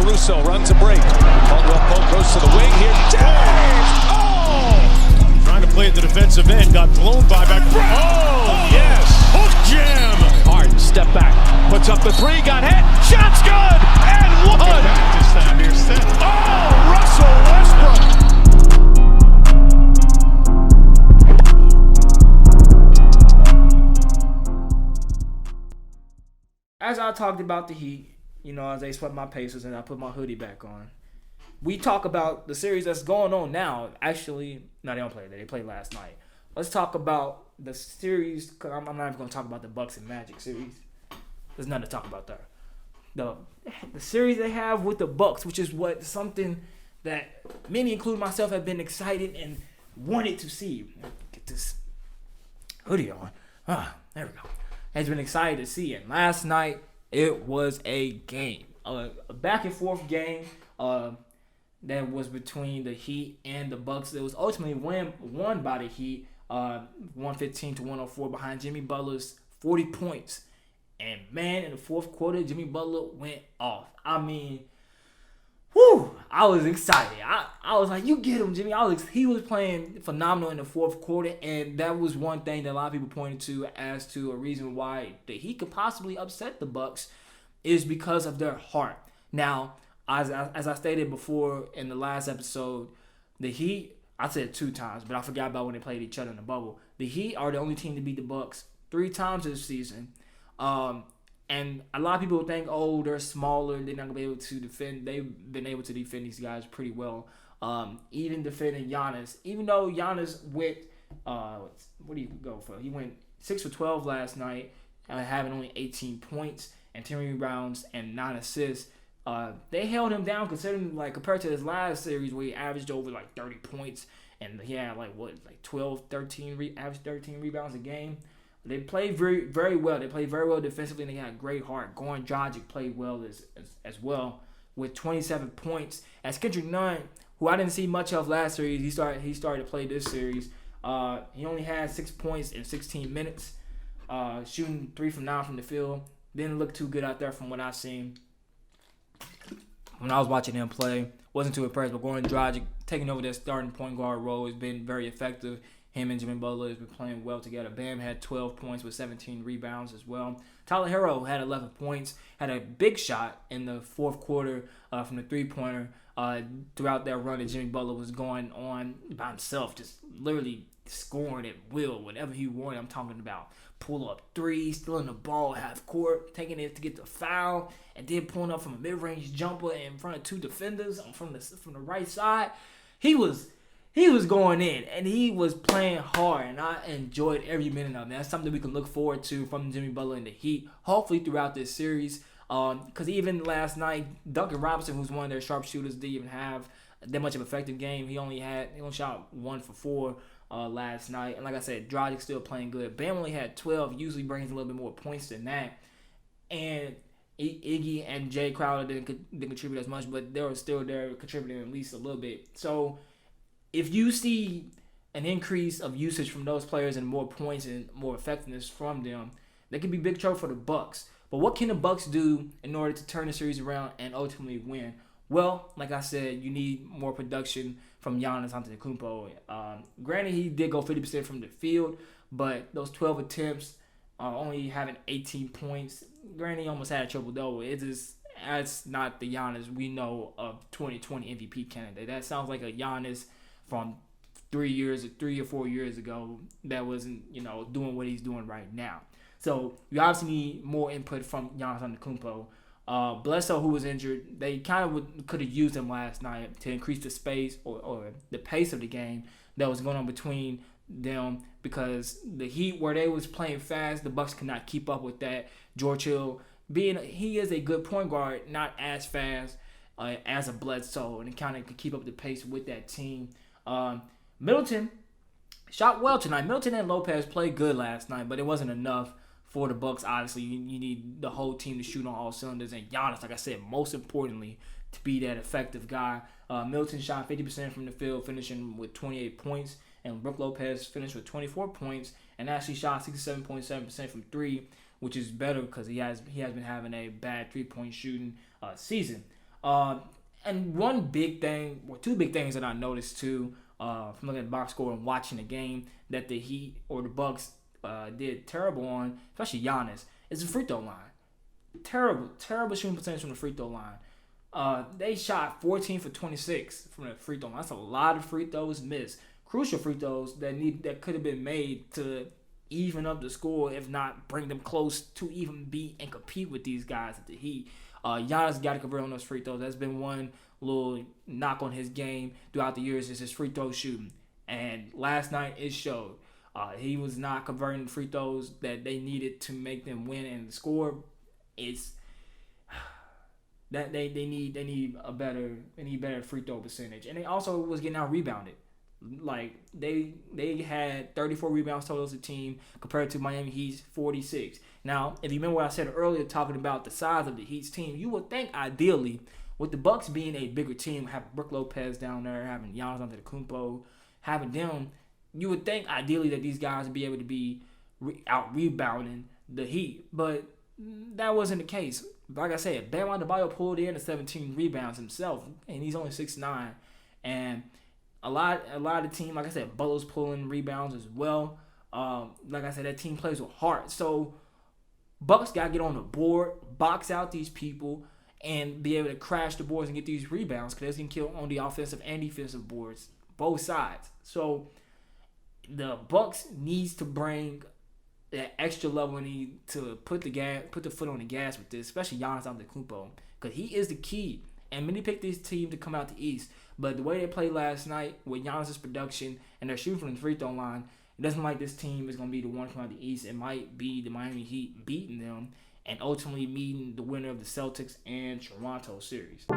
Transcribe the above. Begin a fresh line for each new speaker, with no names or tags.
Caruso runs a break. Caldwell Pope goes to the wing here. James! Oh!
Trying to play at the defensive end. Got blown by back.
Oh, yes!
Hook jam!
Harden, step back. Puts up the three. Got hit. Shot's good! And one!
Back this time here, Steph.
Oh, Russell Westbrook!
As I talked about the Heat, as they swept my Pacers and I put my hoodie back on, we talk about the series that's going on now. Actually, no, they don't play today. They played last night. Let's talk about the series. Cause I'm not even going to talk about the Bucks and Magic series. There's nothing to talk about there. The series they have with the Bucks, which is something that many, including myself, have been excited and wanted to see. Get this hoodie on. There we go. Has been excited to see it. Last night, it was a game. A back and forth game that was between the Heat and the Bucks. It was ultimately won by the Heat, 115-104 behind Jimmy Butler's 40 points. And man, in the fourth quarter, Jimmy Butler went off. I mean, I was excited. I was like, you get him, Jimmy. He was playing phenomenal in the fourth quarter, and that was one thing that a lot of people pointed to as to a reason why the Heat could possibly upset the Bucks is because of their heart. Now, as I stated before in the last episode, the Heat, I said it 2 times, but I forgot about when they played each other in the bubble. The Heat are the only team to beat the Bucks 3 times this season. And a lot of people think, they're smaller, they're not going to be able to defend. They've been able to defend these guys pretty well. Even defending Giannis. Even though Giannis went, what do you go for? He went 6 for 12 last night, having only 18 points and 10 rebounds and 9 assists. They held him down considering, compared to his last series where he averaged over, 30 points. And he had, 13 rebounds a game. They played very, very well. They played very well defensively, and they had great heart. Goran Dragic played well as well with 27 points. As Kendrick Nunn, who I didn't see much of last series, he started to play this series. He only had 6 points in 16 minutes, shooting 3 from 9 from the field. Didn't look too good out there from what I've seen. When I was watching him play, wasn't too impressed. But Goran Dragic taking over that starting point guard role has been very effective. Him and Jimmy Butler has been playing well together. Bam had 12 points with 17 rebounds as well. Tyler Herro had 11 points, had a big shot in the fourth quarter from the three-pointer. Throughout that run that Jimmy Butler was going on by himself, just literally scoring at will, whatever he wanted. I'm talking about pull-up threes, stealing the ball half court, taking it to get the foul, and then pulling up from a mid-range jumper in front of 2 defenders from the right side. He was going in, and he was playing hard, and I enjoyed every minute of it. That's something we can look forward to from Jimmy Butler and the Heat, hopefully throughout this series. Because even last night, Duncan Robinson, who's one of their sharpshooters, didn't even have that much of an effective game. He only shot 1 for 4 last night. And like I said, Dragic's still playing good. Bam only had 12, usually brings a little bit more points than that. And Iggy and Jay Crowder didn't contribute as much, but they were still there contributing at least a little bit. So if you see an increase of usage from those players and more points and more effectiveness from them, that could be big trouble for the Bucks. But what can the Bucks do in order to turn the series around and ultimately win? Well, like I said, you need more production from Giannis Antetokounmpo. Granted, he did go 50% from the field, but those 12 attempts, only having 18 points, granted, he almost had a triple-double. That's not the Giannis we know of 2020 MVP candidate. That sounds like a Giannis from 3 or 4 years ago that wasn't, doing what he's doing right now. So you obviously need more input from Giannis Antetokounmpo. Bledsoe, who was injured, they kind of could have used him last night to increase the space or the pace of the game that was going on between them, because the Heat, where they was playing fast, the Bucks could not keep up with that. George Hill, he is a good point guard, not as fast as a Bledsoe, and he kind of could keep up the pace with that team. Middleton shot well tonight. Middleton and Lopez played good last night, but it wasn't enough for the Bucks. Obviously, you need the whole team to shoot on all cylinders, and Giannis, like I said, most importantly, to be that effective guy. Middleton shot 50% from the field, finishing with 28 points, and Brook Lopez finished with 24 points and actually shot 67.7% from 3, which is better because he has been having a bad 3-point shooting season. And one big thing, or two big things that I noticed too, from looking at the box score and watching the game, that the Heat or the Bucks did terrible on, especially Giannis, is the free throw line. Terrible shooting percentage from the free throw line. They shot 14 for 26 from the free throw line. That's a lot of free throws missed. Crucial free throws that could have been made to even up the score, if not bring them close to even beat and compete with these guys at the Heat. Giannis got to convert on those free throws. That's been one little knock on his game throughout the years, is his free throw shooting. And last night it showed. He was not converting free throws that they needed to make them win, and the score is that they need better free throw percentage. And they also was getting out rebounded. Like they had 34 rebounds total as a team compared to Miami Heat's 46. Now, if you remember what I said earlier talking about the size of the Heat's team, you would think ideally with the Bucks being a bigger team, having Brook Lopez down there, having Giannis Antetokounmpo, having them, you would think ideally that these guys would be able to be out rebounding the Heat, but that wasn't the case. Like I said, Bam Adebayo pulled in the 17 rebounds himself, and he's only 6'9", and a lot of the team, like I said, Butler's pulling rebounds as well. Like I said, that team plays with heart. So Bucks got to get on the board, box out these people, and be able to crash the boards and get these rebounds, because they can kill on the offensive and defensive boards, both sides. So the Bucks needs to bring that extra level, need to put the foot on the gas with this, especially Giannis Antetokounmpo, because he is the key. And many picked this team to come out the East, but the way they played last night with Giannis' production and their shooting from the free throw line, it doesn't like this team is going to be the one to come out the East. It might be the Miami Heat beating them and ultimately meeting the winner of the Celtics and Toronto series.